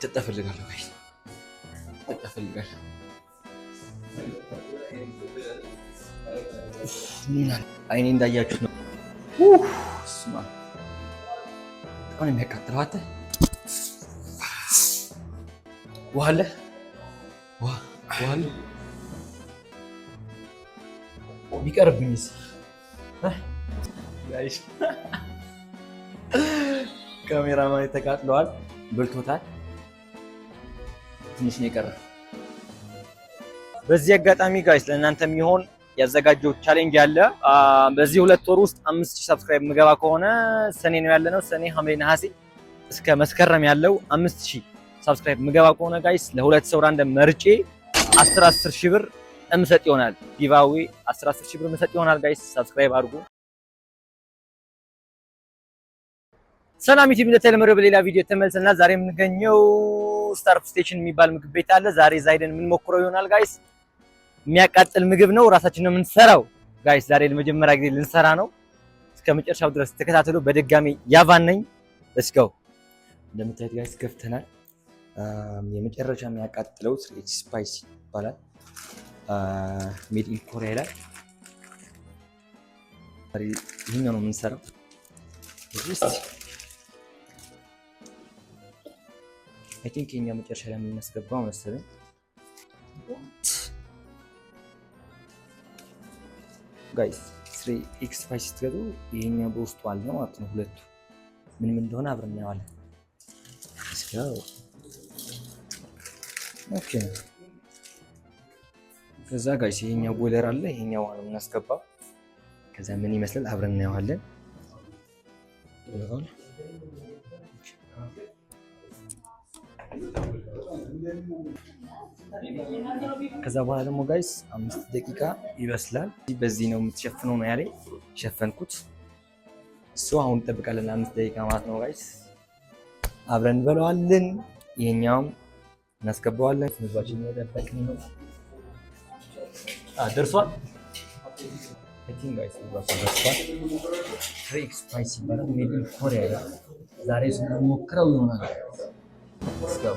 تتفلقالو guys تتفلقال አይኔ እንዳያችሁ ነው ስማ አሁን የሚያቃጥለው አተ ዋለ ቢቀርብኝስ ጋይስ ካሜራማን ተቃጥሏል በልቶታል ትንሽ ነው የቀረው በዚህ አጋጣሚ ጋይስ ለእናንተ የሚሆን ያዘጋጀው ቻሌንጅ አለ በዚህ 2 ወር ውስጥ 5000 ሰብስክራይብ ምገባ ከሆነ ሰኔ ነው ያለነው ሰኔ ሐምሌ ነሐሴ እስከ መስከረም ያለው 5000 ሰብስክራይብ ምገባ ከሆነ ጋይስ ለሁለት ሰው ራንደም መርጬ 10 ሺህ ብር እምሰጥ ይሆናል ጊቫዌ 10 ሺህ ብር እምሰጥ ይሆናል ጋይስ ሰብስክራይብ አድርጉ ሰላም ዩቲዩብ እንደተለመደው በሌላ ቪዲዮ ተመልሰናል ዛሬ የምንገኘው ስታርፍ ስቴሽን የሚባል ምግብ ቤት አለ ዛሬ ዛይደን ምን ሞክረው ይሆናል ጋይስ የሚያቃጥል ምግብ ነው ራሳችን ነው የምንሰራው ጋይስ ዛሬ ለመጀመሪያ ጊዜ ልንሰራ ነው እስከ መጨረሻው ድረስ ተከታተሉ በድጋሚ ያቫን ነኝ let's go እንደምታዩት ጋይስ ከፍተናል የመጨረሻ የሚያቃጥለው ስሪት ስፓይሲ ይባላል ሜድ ኢን ኮሪያ ላይ ይሄኛው ነው የምንሰራው I think የኛ መጨረሻ ላይ የምናስገባው መሰለኝ ጋይስ 3x ስፓይሲ ስትገዙ ይሄኛው በውስጡ አለ ማለት ነው ሁለቱ ምን እንደሆነ አብረን እናያለን ኦኬ ከዛ ጋይስ ይሄኛው ቦይለር አለ ይሄኛው ነው የምናስገባው ከዛ ምን ይመስላል አብረን እናያለን ከዛ በኋላ ደግሞ ጋይስ 5 ደቂቃ ይበስላል በዚህ ነው የምትሸፍነው ነው ያለኝ ሸፈንኩት እሱ አሁን እንጠብቃለን 5 ደቂቃ ማለት ነው ጋይስ አብረን እንበለዋለን ይሄኛውም እናስገባዋለን ምግባችን እየጠበቅን ነው ደርሷል I think guys ደርሷል 3x ስፓይሲ ይባላል ሜድ ኢን ኮሪያ ዛሬ ስንሞክረው ይሆናል let's go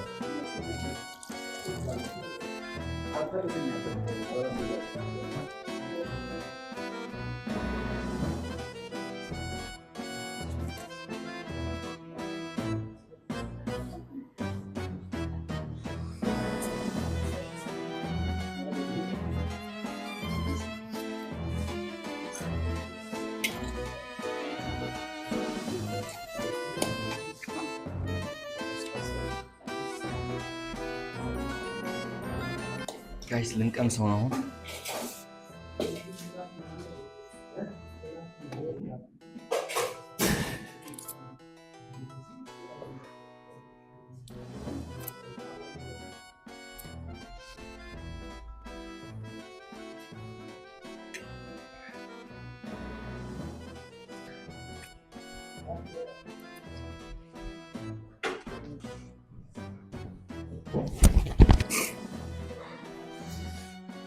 ጋይስ ልንቀምሰው ነው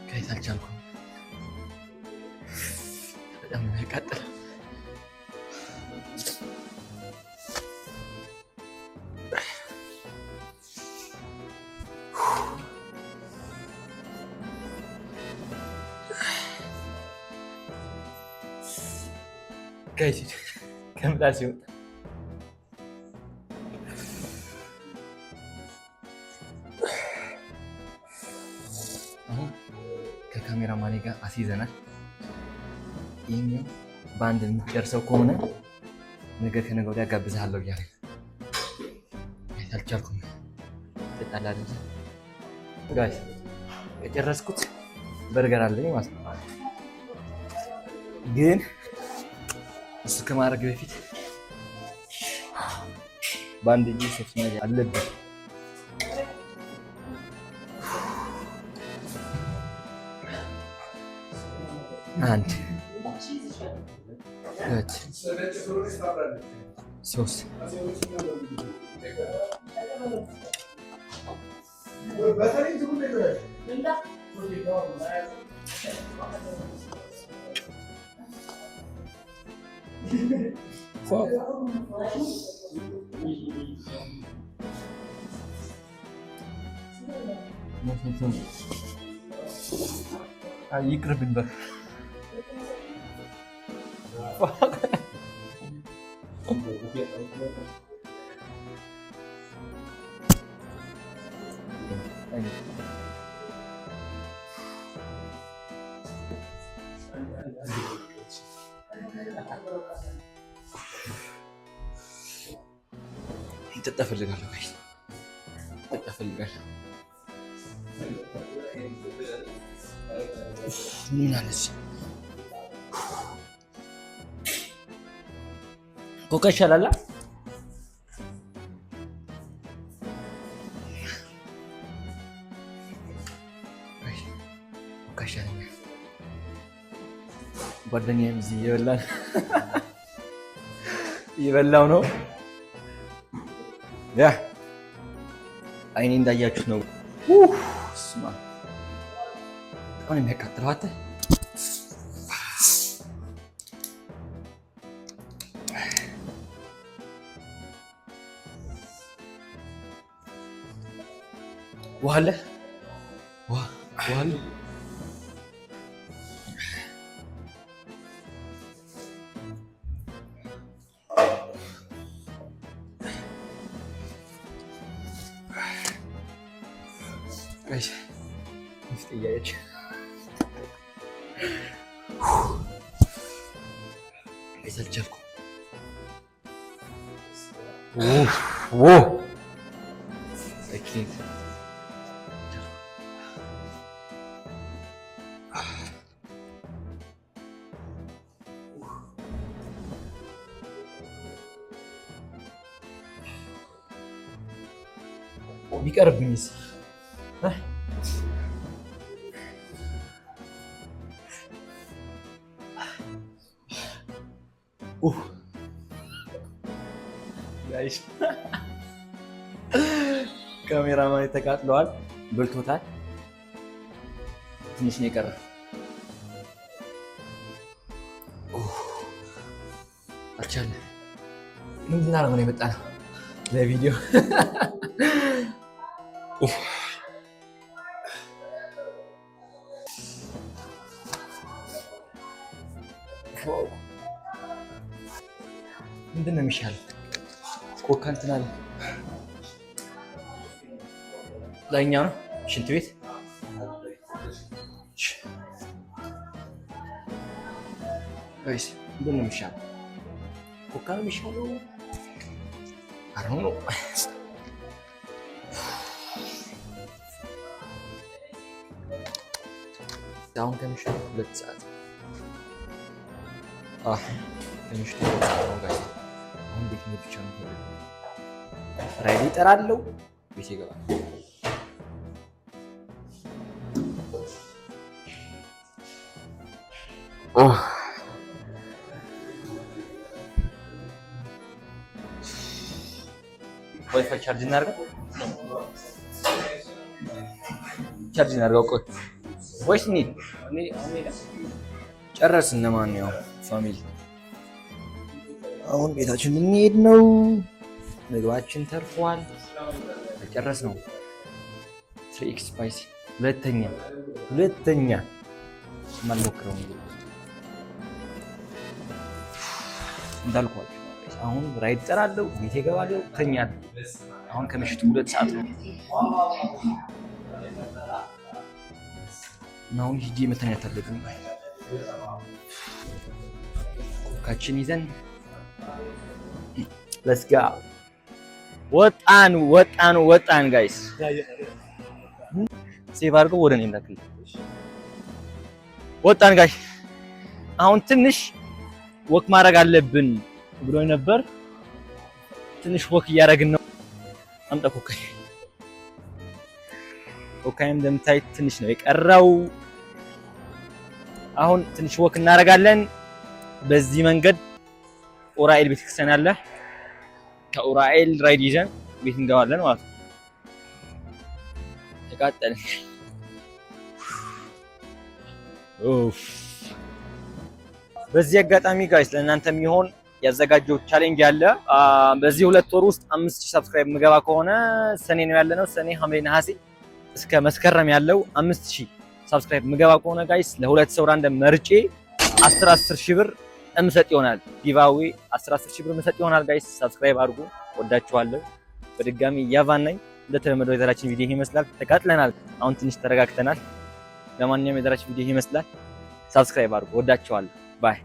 ጋይስ አልቻልኩም በጣም ያቃጥላል ጋይስ ከምጣድ ሲወጣ ከካሜራማኔ ጋር አስይዘናል ይሄኛው ባንድ የምትጨርሰው ከሆነ ነገ ከነገ ወዲያ ጋብዝሃለሁ እያለ አልቻልኩም ተጣላ አይደል ጋይስ የጨረስኩት በርገር አለኝ ማለት ነው ግን እሱ ከማድረግ በፊት ባንድ ጂስ አለብኝ አንድ ሁለት ሶስት ይቅርብን በል ጠጣ እፈልጋለሁ ጋይስ ጠጣ እፈልጋለሁ። ምን አለች ኮካ ይሻላል። ኮካ ይሻላል። ጓደኛዬም እዚህ እየበላው ነው። ያ አይኔ እንዳያችሁት ነው። ስማ አሁን የሚያቃጥለው አተ ውሃ አለ ውሃ አለ ጋይስ እስቲ ያያች አይሰልቻልኩ ኦ እኪ ቢቀርብኝስ ጋይስ ካሜራማን ተቃጥለዋል፣ በልቶታል። ትንሽ ነው የቀረ። አልቻለም። ምን ልናደርግ ነው የመጣነው ለቪዲዮ? ምንድን ነው የሚሻለው? ኮካ እንትን አለ ላይኛው ነው ሽንት ቤት ወይስ ምንድን ነው የሚሻለው? ኮካ ነው የሚሻለው? አሁን ነው አሁን ከምሽቱ 2 ሰዓት ከምሽቱ 2 ሰዓት ነው ጋይስ። አሁን ቤት ነው ብቻ ነው ራይድ ይጠራለው ቤት ይገባል። ዋይፋይ ቻርጅ እናድርገው ቆይ ወይስ እንሂድ? ጨረስን። ለማንኛውም ፋሚሊ አሁን ቤታችን እንሄድ ነው። ምግባችን ተርፏል። ጨረስ ነው። 3x ስፓይሲ ሁለተኛ ማልሞክረው እንግዲህ እንዳልኳችሁ አሁን ራይድ ጠራለሁ፣ ቤቴ እገባለሁ፣ ተኛለሁ። አሁን ከምሽቱ 2 ሰዓት ነው። አሁን ሂጄ መተኛት አለብኝ። ኮካችን ይዘን let's go ወጣን ጋይስ። ሴቭ አድርገው ወደ እኔ እንዳትል። ወጣን ጋይስ። አሁን ትንሽ ወክ ማድረግ አለብን ብሎኝ ነበር። ትንሽ ወክ እያደረግን ነው። አምጣ ኮካይም እንደምታዩት ትንሽ ነው የቀረው። አሁን ትንሽ ወክ እናደርጋለን። በዚህ መንገድ ኡራኤል ቤተክርስቲያን አለ። ከኡራኤል ራይድ ይዘን ቤት እንገባለን ማለት ነው። ተቃጠልን። በዚህ አጋጣሚ ጋይስ ለእናንተ የሚሆን ያዘጋጀው ቻሌንጅ አለ። በዚህ 2 ወር ውስጥ 5000 ሰብስክራይብ ምገባ ከሆነ ሰኔ ነው ያለነው፣ ሰኔ ሐምሌ ነሐሴ እስከ መስከረም ያለው 5000 ሰብስክራይብ ምገባ ከሆነ ጋይስ ለሁለት ሰው ራንደም መርጬ 10 ሺህ ብር እምሰጥ ይሆናል። ጊቫዌ 10 ሺህ ብር እምሰጥ ይሆናል። ጋይስ ሰብስክራይብ አድርጉ። ወዳችኋለሁ። በድጋሚ ያቫን ነኝ። እንደተለመደው የዛሬችን ቪዲዮ ይመስላል። ተቃጥለናል። አሁን ትንሽ ተረጋግተናል። ለማንኛውም የዛሬችን ቪዲዮ ይመስላል። ሰብስክራይብ አድርጉ። ወዳችኋለሁ። ባይ